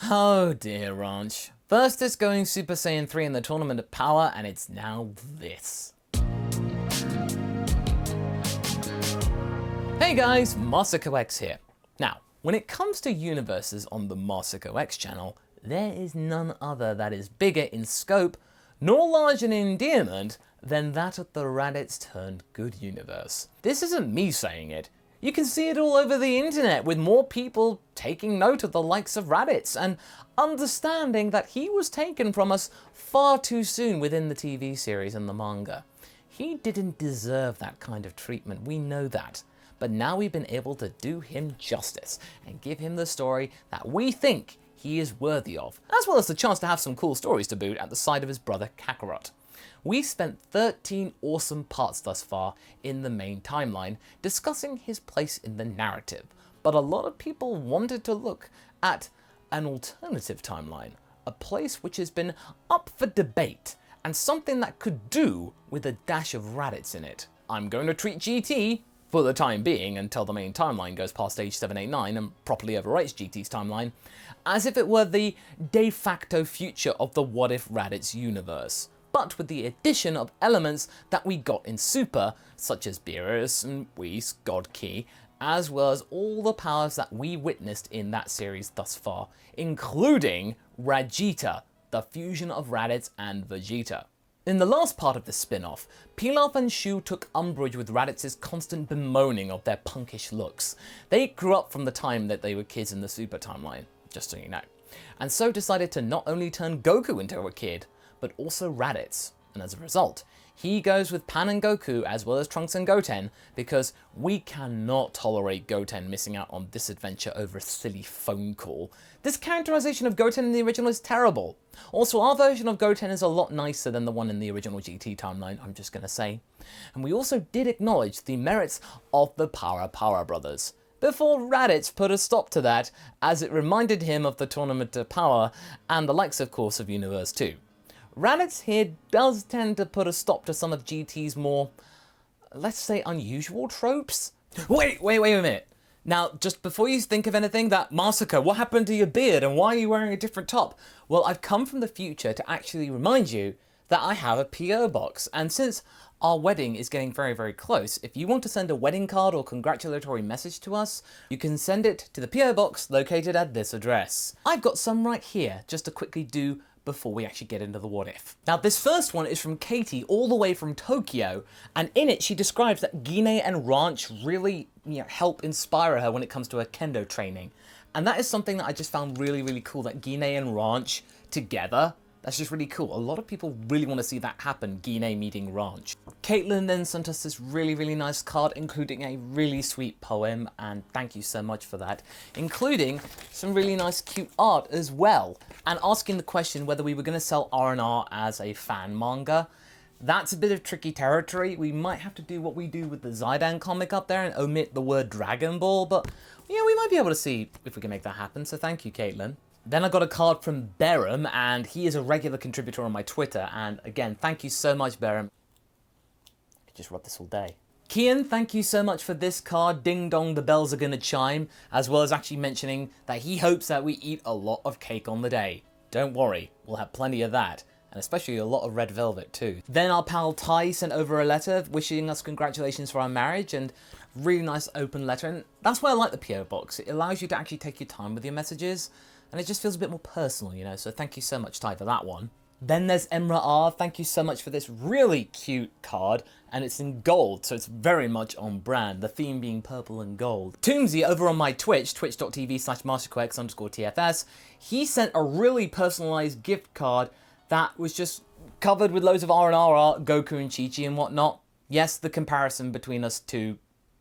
Oh dear, Ranch. First it's going Super Saiyan 3 in the Tournament of Power, and it's now this. Hey guys, MasakoX here. Now, when it comes to universes on the MasakoX channel, there is none other that is bigger in scope, nor larger in endearment, than that of the Raditz Turned Good universe. This isn't me saying it. You can see it all over the internet, with more people taking note of the likes of Raditz and understanding that he was taken from us far too soon within the TV series and the manga. He didn't deserve that kind of treatment, we know that. But now we've been able to do him justice and give him the story that we think he is worthy of, as well as the chance to have some cool stories to boot at the side of his brother Kakarot. We spent 13 awesome parts thus far in the main timeline discussing his place in the narrative, but a lot of people wanted to look at an alternative timeline, a place which has been up for debate and something that could do with a dash of Raditz in it. I'm going to treat GT, for the time being until the main timeline goes past age 789 and properly overwrites GT's timeline, as if it were the de facto future of the What If Raditz universe, but with the addition of elements that we got in Super, such as Beerus and Whis, God Ki, as well as all the powers that we witnessed in that series thus far, including Vegeta, the fusion of Raditz and Vegeta. In the last part of the spin-off, Pilaf and Shu took umbrage with Raditz's constant bemoaning of their punkish looks. They grew up from the time that they were kids in the Super timeline, just so you know, and so decided to not only turn Goku into a kid, but also Raditz, and as a result, he goes with Pan and Goku as well as Trunks and Goten because we cannot tolerate Goten missing out on this adventure over a silly phone call. This characterization of Goten in the original is terrible. Also, our version of Goten is a lot nicer than the one in the original GT timeline, I'm just gonna say. And we also did acknowledge the merits of the Power brothers, before Raditz put a stop to that, as it reminded him of the Tournament of Power and the likes, of course, of Universe 2. Raditz here does tend to put a stop to some of GT's more, let's say, unusual tropes. Wait a minute. Now, just before you think of anything, that Masako, what happened to your beard and why are you wearing a different top? Well, I've come from the future to actually remind you that I have a PO box, and since our wedding is getting very, very close, if you want to send a wedding card or congratulatory message to us, you can send it to the PO box located at this address. I've got some right here, just to quickly do before we actually get into the what if. Now, this first one is from Katie, all the way from Tokyo, and in it she describes that Gine and Ranch really help inspire her when it comes to her kendo training. And that is something that I just found really, really cool, that Gine and Ranch together. That's just really cool. A lot of people really want to see that happen, Gine meeting Ranch. Caitlin then sent us this really, really nice card, including a really sweet poem, and thank you so much for that, including some really nice cute art as well, and asking the question whether we were going to sell R&R as a fan manga. That's a bit of tricky territory. We might have to do what we do with the Zidane comic up there and omit the word Dragon Ball, but yeah, we might be able to see if we can make that happen, so thank you, Caitlin. Then I got a card from Beram, and he is a regular contributor on my Twitter, and again, thank you so much, Beram. I could just rub this all day. Kian, thank you so much for this card. Ding dong, the bells are gonna chime, as well as actually mentioning that he hopes that we eat a lot of cake on the day. Don't worry, we'll have plenty of that, and especially a lot of red velvet too. Then our pal Ty sent over a letter wishing us congratulations for our marriage, and really nice open letter, and that's why I like the PO box. It allows you to actually take your time with your messages, and it just feels a bit more personal, so thank you so much, Ty, for that one. Then there's Emra R, thank you so much for this really cute card, and it's in gold, so it's very much on brand, the theme being purple and gold. Toomsy over on my Twitch, twitch.tv/MasakoX_TFS, he sent a really personalized gift card that was just covered with loads of R&R art, Goku and Chi-Chi and whatnot. Yes, the comparison between us two,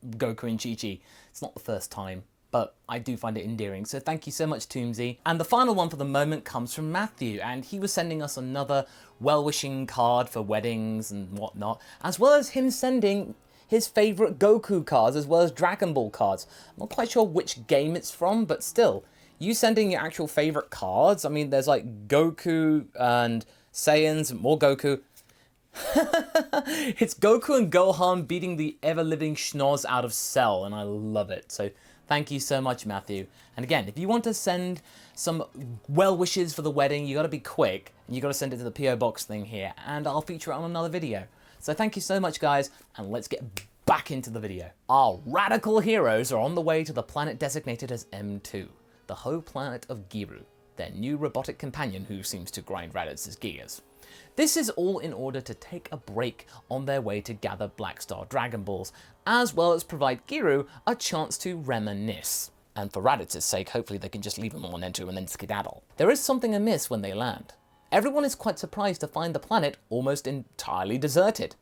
Goku and Chi-Chi, it's not the first time, but I do find it endearing, so thank you so much, Toomsy. And the final one for the moment comes from Matthew, and he was sending us another well-wishing card for weddings and whatnot, as well as him sending his favourite Goku cards, as well as Dragon Ball cards. I'm not quite sure which game it's from, but still, you sending your actual favourite cards, I mean, there's like Goku and Saiyans, more Goku. It's Goku and Gohan beating the ever-living schnoz out of Cell, and I love it. So thank you so much, Matthew. And again, if you want to send some well wishes for the wedding. You gotta be quick, and you gotta send it to the PO box thing here, and I'll feature it on another video. So thank you so much, guys, and let's get back into the video. Our radical heroes are on the way to the planet designated as M2, the home planet of Giru, their new robotic companion who seems to grind Raditz's gears. This is all in order to take a break on their way to gather Black Star Dragon Balls, as well as provide Giru a chance to reminisce. And for Raditz's sake, hopefully they can just leave him on N2 and then skedaddle. There is something amiss when they land. Everyone is quite surprised to find the planet almost entirely deserted.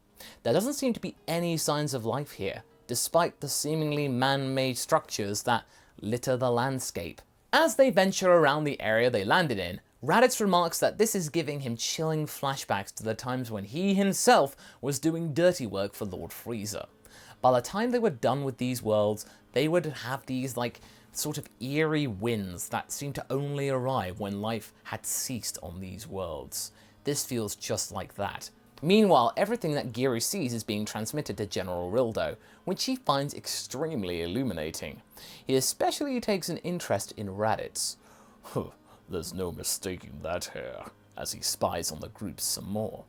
There doesn't seem to be any signs of life here, despite the seemingly man-made structures that litter the landscape. As they venture around the area they landed in, Raditz remarks that this is giving him chilling flashbacks to the times when he himself was doing dirty work for Lord Frieza. By the time they were done with these worlds, they would have these sort of eerie winds that seemed to only arrive when life had ceased on these worlds. This feels just like that. Meanwhile, everything that Giru sees is being transmitted to General Rildo, which he finds extremely illuminating. He especially takes an interest in Raditz. There's no mistaking that hair, as he spies on the group some more.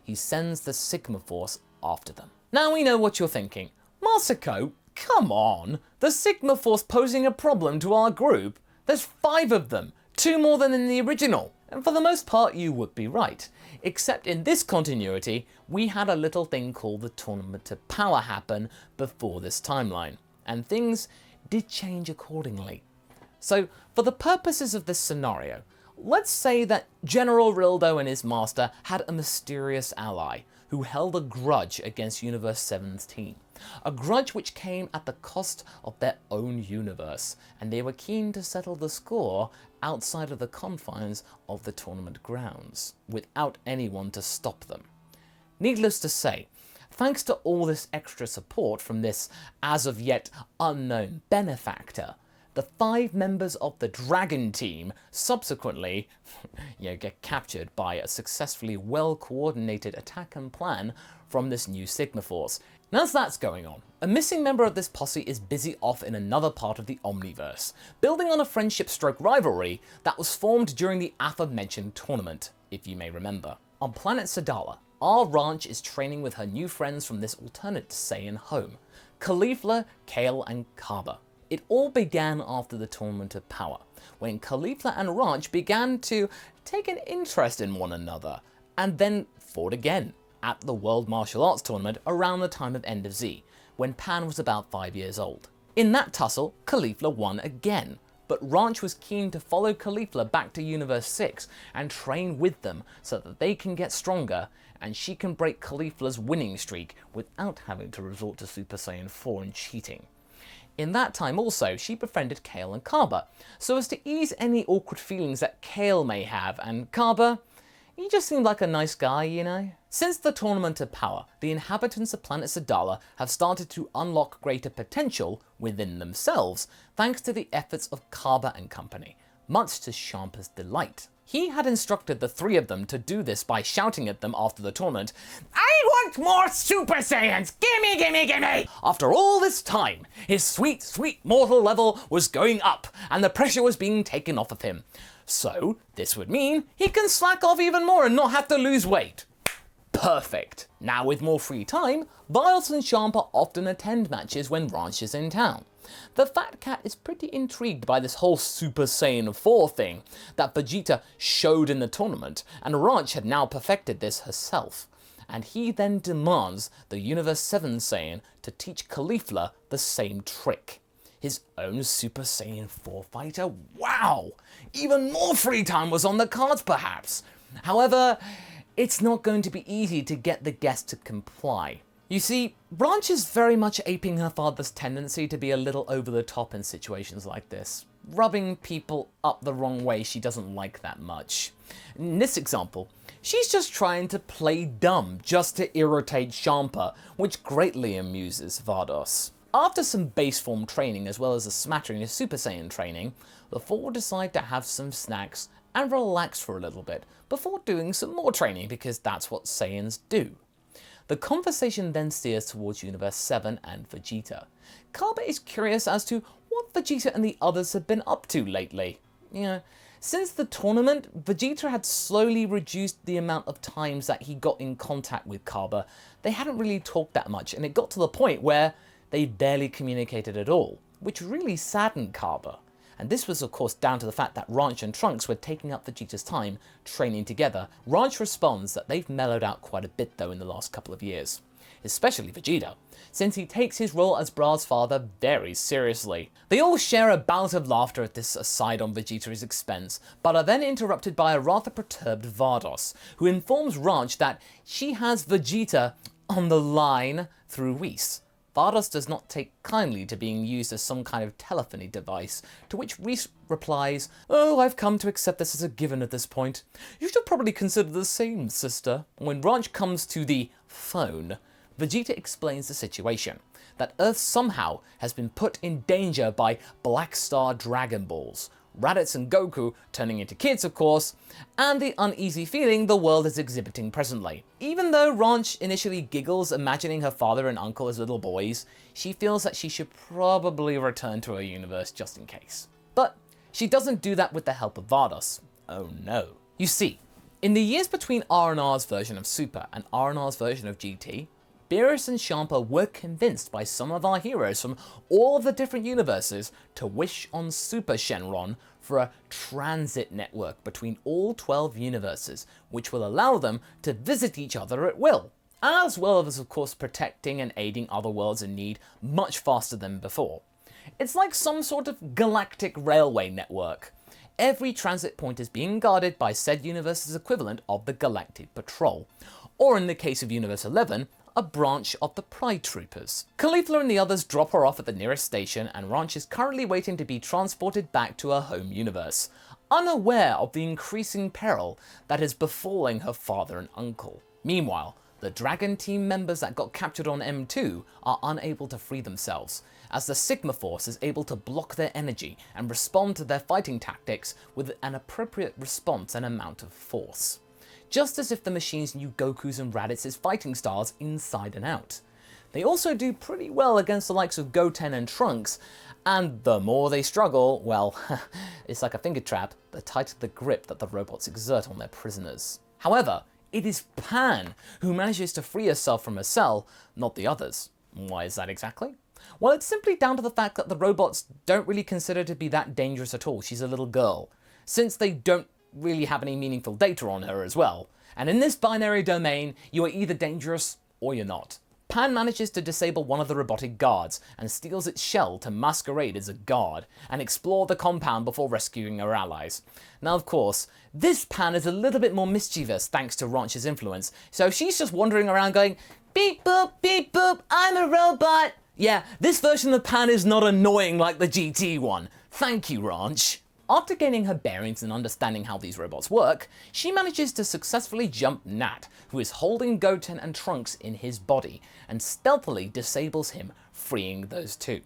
He sends the Sigma Force after them. Now we know what you're thinking. Masako, come on! The Sigma Force posing a problem to our group? There's 5 of them, 2 more than in the original. And for the most part, you would be right. Except in this continuity, we had a little thing called the Tournament to Power happen before this timeline, and things did change accordingly. So, for the purposes of this scenario, let's say that General Rildo and his master had a mysterious ally who held a grudge against Universe 7's team. A grudge which came at the cost of their own universe, and they were keen to settle the score outside of the confines of the tournament grounds, without anyone to stop them. Needless to say, thanks to all this extra support from this as of yet unknown benefactor, the 5 members of the Dragon Team subsequently get captured by a successfully well-coordinated attack and plan from this new Sigma Force. And as that's going on, a missing member of this posse is busy off in another part of the Omniverse, building on a friendship-stroke-rivalry that was formed during the aforementioned tournament, if you may remember. On planet Sadala, our ranch is training with her new friends from this alternate Saiyan home, Caulifla, Kale, and Kaba. It all began after the Tournament of Power, when Caulifla and Ranch began to take an interest in one another, and then fought again at the World Martial Arts Tournament around the time of End of Z, when Pan was about 5 years old. In that tussle, Caulifla won again, but Ranch was keen to follow Caulifla back to Universe 6 and train with them so that they can get stronger and she can break Caulifla's winning streak without having to resort to Super Saiyan 4 and cheating. In that time also, she befriended Kale and Kaba, so as to ease any awkward feelings that Kale may have, and Kaba, he just seemed like a nice guy, you know? Since the Tournament of Power, the inhabitants of planet Sadala have started to unlock greater potential within themselves, thanks to the efforts of Kaba and company, much to Champa's delight. He had instructed the 3 of them to do this by shouting at them after the tournament, "I want more Super Saiyans! Gimme, gimme, gimme!" After all this time, his sweet, sweet mortal level was going up, and the pressure was being taken off of him. So, this would mean he can slack off even more and not have to lose weight. Perfect. Now with more free time, Biles and Champa often attend matches when Ranch is in town. The Fat Cat is pretty intrigued by this whole Super Saiyan 4 thing that Vegeta showed in the tournament, and Ranch had now perfected this herself. And he then demands the Universe 7 Saiyan to teach Caulifla the same trick. His own Super Saiyan 4 fighter? Wow! Even more free time was on the cards perhaps. However, it's not going to be easy to get the guest to comply. You see, Branch is very much aping her father's tendency to be a little over the top in situations like this, rubbing people up the wrong way she doesn't like that much. In this example, she's just trying to play dumb just to irritate Champa, which greatly amuses Vados. After some base form training as well as a smattering of Super Saiyan training, the 4 decide to have some snacks and relax for a little bit before doing some more training because that's what Saiyans do. The conversation then steers towards Universe 7 and Vegeta. Kaba is curious as to what Vegeta and the others have been up to lately. You know, Since the tournament, Vegeta had slowly reduced the amount of times that he got in contact with Kaba. They hadn't really talked that much, and it got to the point where they barely communicated at all, which really saddened Kaba. And this was of course down to the fact that Ranch and Trunks were taking up Vegeta's time training together. Ranch responds that they've mellowed out quite a bit though in the last couple of years, especially Vegeta, since he takes his role as Bra's father very seriously. They all share a bout of laughter at this aside on Vegeta's expense, but are then interrupted by a rather perturbed Vados, who informs Ranch that she has Vegeta on the line through Whis. Vados does not take kindly to being used as some kind of telephony device, to which Whis replies, "Oh, I've come to accept this as a given at this point. You should probably consider the same, sister." When Ranch comes to the phone, Vegeta explains the situation, that Earth somehow has been put in danger by Black Star Dragon Balls, Raditz and Goku turning into kids of course, and the uneasy feeling the world is exhibiting presently. Even though Ranch initially giggles imagining her father and uncle as little boys, she feels that she should probably return to her universe just in case. But she doesn't do that with the help of Vados. Oh no. You see, in the years between R&R's version of Super and R&R's version of GT, Beerus and Champa were convinced by some of our heroes from all of the different universes to wish on Super Shenron for a transit network between all 12 universes, which will allow them to visit each other at will, as well as of course protecting and aiding other worlds in need much faster than before. It's like some sort of galactic railway network. Every transit point is being guarded by said universe's equivalent of the Galactic Patrol, or in the case of Universe 11, a branch of the Pride Troopers. Caulifla and the others drop her off at the nearest station, and Ranch is currently waiting to be transported back to her home universe, unaware of the increasing peril that is befalling her father and uncle. Meanwhile, the Dragon Team members that got captured on M2 are unable to free themselves, as the Sigma Force is able to block their energy and respond to their fighting tactics with an appropriate response and amount of force. Just as if the machines knew Goku's and Raditz's fighting styles inside and out. They also do pretty well against the likes of Goten and Trunks, and the more they struggle, well, it's like a finger trap, the tighter the grip that the robots exert on their prisoners. However, it is Pan who manages to free herself from her cell, not the others. Why is that exactly? Well, it's simply down to the fact that the robots don't really consider her to be that dangerous at all. She's a little girl, since they don't really have any meaningful data on her as well. And in this binary domain, you are either dangerous or you're not. Pan manages to disable one of the robotic guards and steals its shell to masquerade as a guard and explore the compound before rescuing her allies. Now of course, this Pan is a little bit more mischievous thanks to Ranch's influence, so she's just wandering around going, beep boop, I'm a robot. Yeah, this version of Pan is not annoying like the GT one. Thank you, Ranch. After gaining her bearings and understanding how these robots work, she manages to successfully jump Nat, who is holding Goten and Trunks in his body, and stealthily disables him, freeing those two.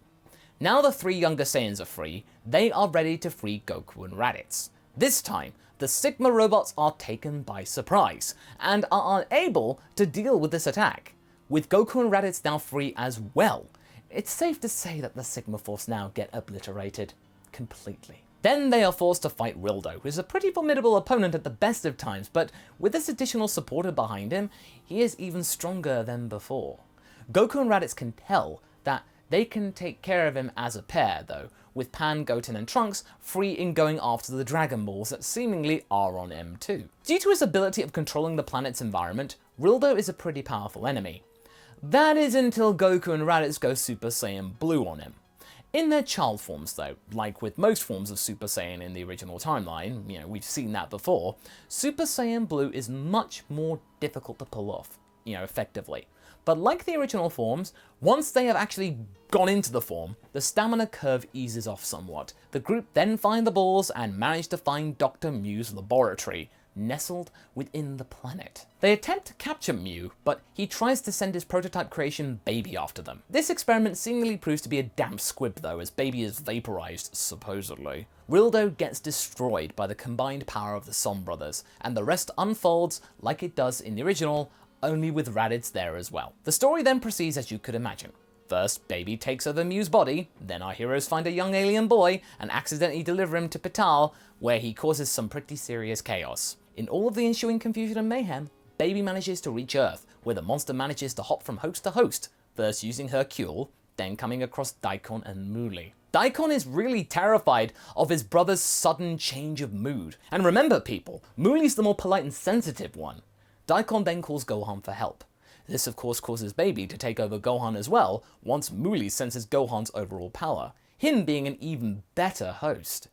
Now the three younger Saiyans are free, they are ready to free Goku and Raditz. This time, the Sigma robots are taken by surprise, and are unable to deal with this attack. With Goku and Raditz now free as well, it's safe to say that the Sigma Force now get obliterated completely. Then they are forced to fight Rildo, who is a pretty formidable opponent at the best of times, but with this additional supporter behind him, he is even stronger than before. Goku and Raditz can tell that they can take care of him as a pair though, with Pan, Goten and Trunks free in going after the Dragon Balls that seemingly are on M2. Due to his ability of controlling the planet's environment, Rildo is a pretty powerful enemy. That is until Goku and Raditz go Super Saiyan Blue on him. In their child forms though, like with most forms of Super Saiyan in the original timeline, we've seen that before, Super Saiyan Blue is much more difficult to pull off, effectively. But like the original forms, once they have actually gone into the form, the stamina curve eases off somewhat. The group then find the balls and manage to find Dr. Mu's laboratory, nestled within the planet. They attempt to capture Mu, but he tries to send his prototype creation Baby after them. This experiment seemingly proves to be a damp squib though, as Baby is vaporized, supposedly. Rildo gets destroyed by the combined power of the Son brothers, and the rest unfolds like it does in the original, only with Raditz there as well. The story then proceeds as you could imagine. First, Baby takes over Mu's body, then our heroes find a young alien boy and accidentally deliver him to Patal, where he causes some pretty serious chaos. In all of the ensuing confusion and mayhem, Baby manages to reach Earth, where the monster manages to hop from host to host, first using Hercule, then coming across Daikon and Muli. Daikon is really terrified of his brother's sudden change of mood. And remember people, Muli's the more polite and sensitive one. Daikon then calls Gohan for help. This of course causes Baby to take over Gohan as well, once Muli senses Gohan's overall power, him being an even better host.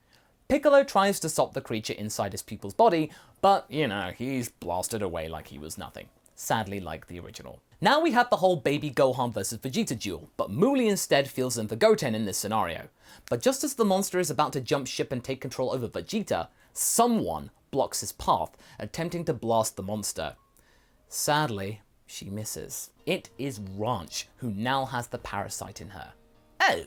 Piccolo tries to stop the creature inside his pupil's body, but you know, he's blasted away like he was nothing. Sadly like the original. Now we have the whole Baby Gohan vs Vegeta duel, but Muli instead feels in for Goten in this scenario. But just as the monster is about to jump ship and take control over Vegeta, someone blocks his path, attempting to blast the monster. Sadly, she misses. It is Ranch, who now has the parasite in her. Oh,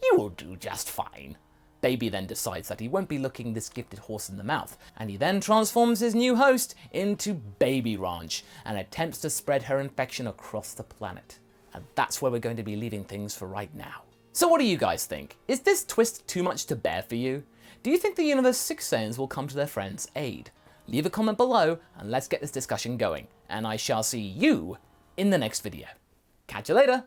you will do just fine. Baby then decides that he won't be looking this gifted horse in the mouth, and he then transforms his new host into Baby Ranch and attempts to spread her infection across the planet. And that's where we're going to be leaving things for right now. So what do you guys think? Is this twist too much to bear for you? Do you think the Universe 6 Saiyans will come to their friend's aid? Leave a comment below and let's get this discussion going, and I shall see you in the next video. Catch you later!